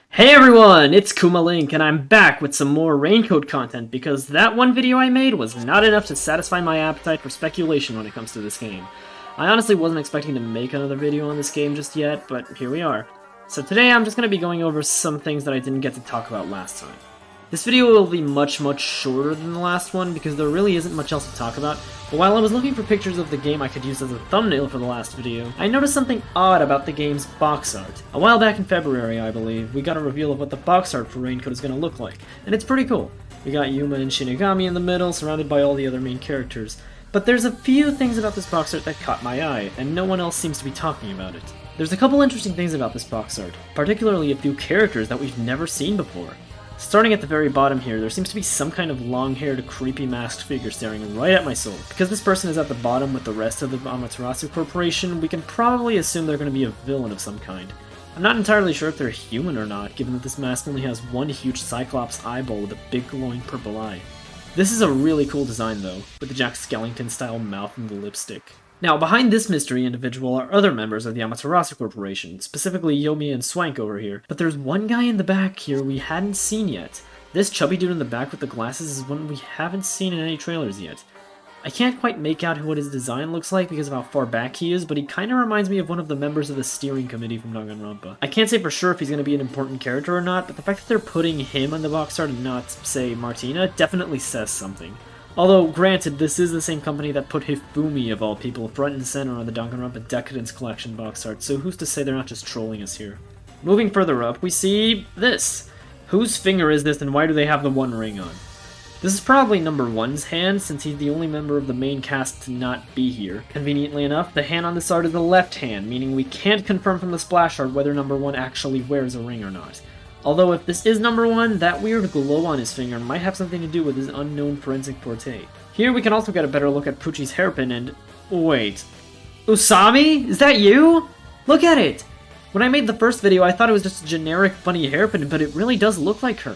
Hey everyone, it's Kuma Link, and I'm back with some more Raincoat content because that one video I made was not enough to satisfy my appetite for speculation when it comes to this game. I honestly wasn't expecting to make another video on this game just yet, but here we are. So today I'm just going to be going over some things that I didn't get to talk about last time. This video will be much shorter than the last one because there really isn't much else to talk about, but while I was looking for pictures of the game I could use as a thumbnail for the last video, I noticed something odd about the game's box art. A while back in February, I believe, we got a reveal of what the box art for Raincoat is going to look like, and it's pretty cool. We got Yuma and Shinigami in the middle, surrounded by all the other main characters. But there's a few things about this box art that caught my eye, and no one else seems to be talking about it. There's a couple interesting things about this box art, particularly a few characters that we've never seen before. Starting at the very bottom here, there seems to be some kind of long-haired, creepy masked figure staring right at my soul. Because this person is at the bottom with the rest of the Amaterasu Corporation, we can probably assume they're going to be a villain of some kind. I'm not entirely sure if they're human or not, given that this mask only has one huge Cyclops eyeball with a big glowing purple eye. This is a really cool design though, with the Jack Skellington-style mouth and the lipstick. Now, behind this mystery individual are other members of the Amaterasu Corporation, specifically Yomi and Swank over here, but there's one guy in the back here we hadn't seen yet. This chubby dude in the back with the glasses is one we haven't seen in any trailers yet. I can't quite make out what his design looks like because of how far back he is, but he kinda reminds me of one of the members of the steering committee from Danganronpa. I can't say for sure if he's gonna be an important character or not, but the fact that they're putting him on the box art and not, say, Martina, definitely says something. Although, granted, this is the same company that put Hifumi, of all people, front and center on the Danganronpa Decadence Collection box art, so who's to say they're not just trolling us here? Moving further up, we see this. Whose finger is this and why do they have the One Ring on? This is probably number one's hand, since he's the only member of the main cast to not be here. Conveniently enough, the hand on this art is the left hand, meaning we can't confirm from the splash art whether number one actually wears a ring or not. Although if this is number one, that weird glow on his finger might have something to do with his unknown forensic forte. Here we can also get a better look at Pucci's hairpin and... wait. Usami? Is that you? Look at it! When I made the first video, I thought it was just a generic funny hairpin, but it really does look like her.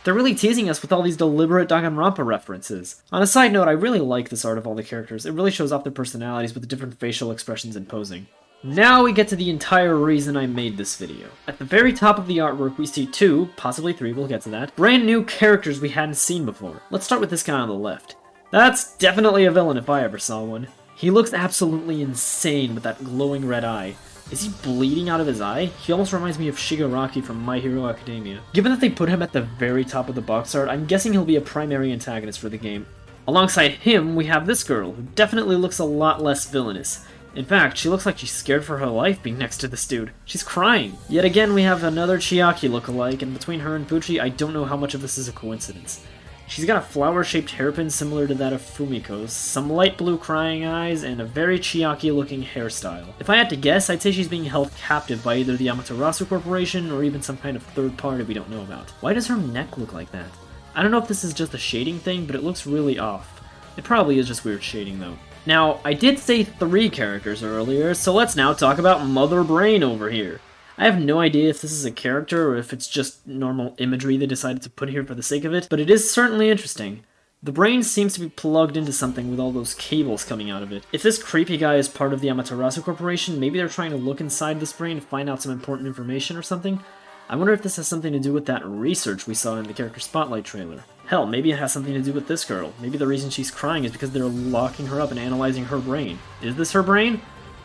They're really teasing us with all these deliberate Danganronpa references. On a side note, I really like this art of all the characters. It really shows off their personalities with the different facial expressions and posing. Now we get to the entire reason I made this video. At the very top of the artwork we see two, possibly three, we'll get to that, brand new characters we hadn't seen before. Let's start with this guy on the left. That's definitely a villain if I ever saw one. He looks absolutely insane with that glowing red eye. Is he bleeding out of his eye? He almost reminds me of Shigaraki from My Hero Academia. Given that they put him at the very top of the box art, I'm guessing he'll be a primary antagonist for the game. Alongside him, we have this girl, who definitely looks a lot less villainous. In fact, she looks like she's scared for her life being next to this dude. She's crying. Yet again, we have another Chiaki lookalike, and between her and Pucci, I don't know how much of this is a coincidence. She's got a flower-shaped hairpin similar to that of Fumiko's, some light blue crying eyes, and a very Chiaki-looking hairstyle. If I had to guess, I'd say she's being held captive by either the Amaterasu Corporation or even some kind of third party we don't know about. Why does her neck look like that? I don't know if this is just a shading thing, but it looks really off. It probably is just weird shading, though. Now, I did say 3 characters earlier, so let's now talk about Mother Brain over here. I have no idea if this is a character or if it's just normal imagery they decided to put here for the sake of it, but it is certainly interesting. The brain seems to be plugged into something with all those cables coming out of it. If this creepy guy is part of the Amaterasu Corporation, maybe they're trying to look inside this brain to find out some important information or something? I wonder if this has something to do with that research we saw in the Character Spotlight trailer. Hell, maybe it has something to do with this girl. Maybe the reason she's crying is because they're locking her up and analyzing her brain. Is this her brain?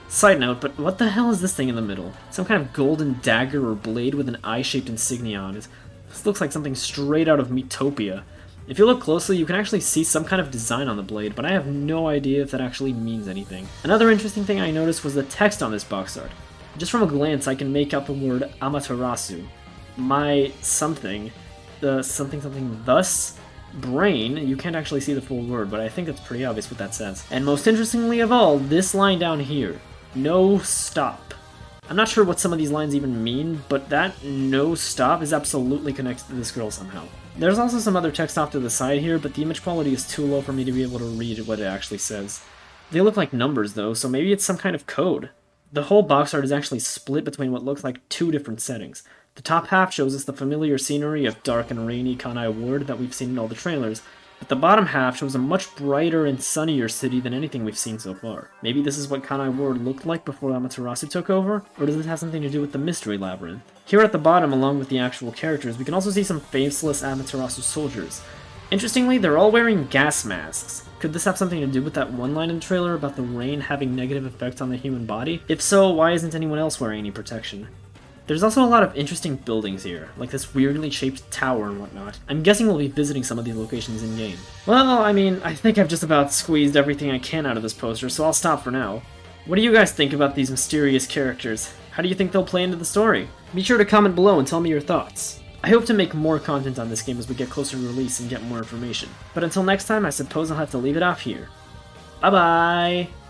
Side note, but what the hell is this thing in the middle? Some kind of golden dagger or blade with an eye-shaped insignia on it. This looks like something straight out of Miitopia. If you look closely, you can actually see some kind of design on the blade, but I have no idea if that actually means anything. Another interesting thing I noticed was the text on this box art. Just from a glance, I can make out the word Amaterasu. My something, the something thus, brain, you can't actually see the full word, but I think it's pretty obvious what that says. And most interestingly of all, this line down here, no stop. I'm not sure what some of these lines even mean, but that no stop is absolutely connected to this girl somehow. There's also some other text off to the side here, but the image quality is too low for me to be able to read what it actually says. They look like numbers though, so maybe it's some kind of code. The whole box art is actually split between what looks like 2 different settings. The top half shows us the familiar scenery of dark and rainy Kanai Ward that we've seen in all the trailers, but the bottom half shows a much brighter and sunnier city than anything we've seen so far. Maybe this is what Kanai Ward looked like before Amaterasu took over? Or does it have something to do with the Mystery Labyrinth? Here at the bottom, along with the actual characters, we can also see some faceless Amaterasu soldiers. Interestingly, they're all wearing gas masks. Could this have something to do with that one line in the trailer about the rain having negative effects on the human body? If so, why isn't anyone else wearing any protection? There's also a lot of interesting buildings here, like this weirdly shaped tower and whatnot. I'm guessing we'll be visiting some of these locations in-game. Well, I mean, I think I've just about squeezed everything I can out of this poster, so I'll stop for now. What do you guys think about these mysterious characters? How do you think they'll play into the story? Be sure to comment below and tell me your thoughts. I hope to make more content on this game as we get closer to release and get more information. But until next time, I suppose I'll have to leave it off here. Bye bye!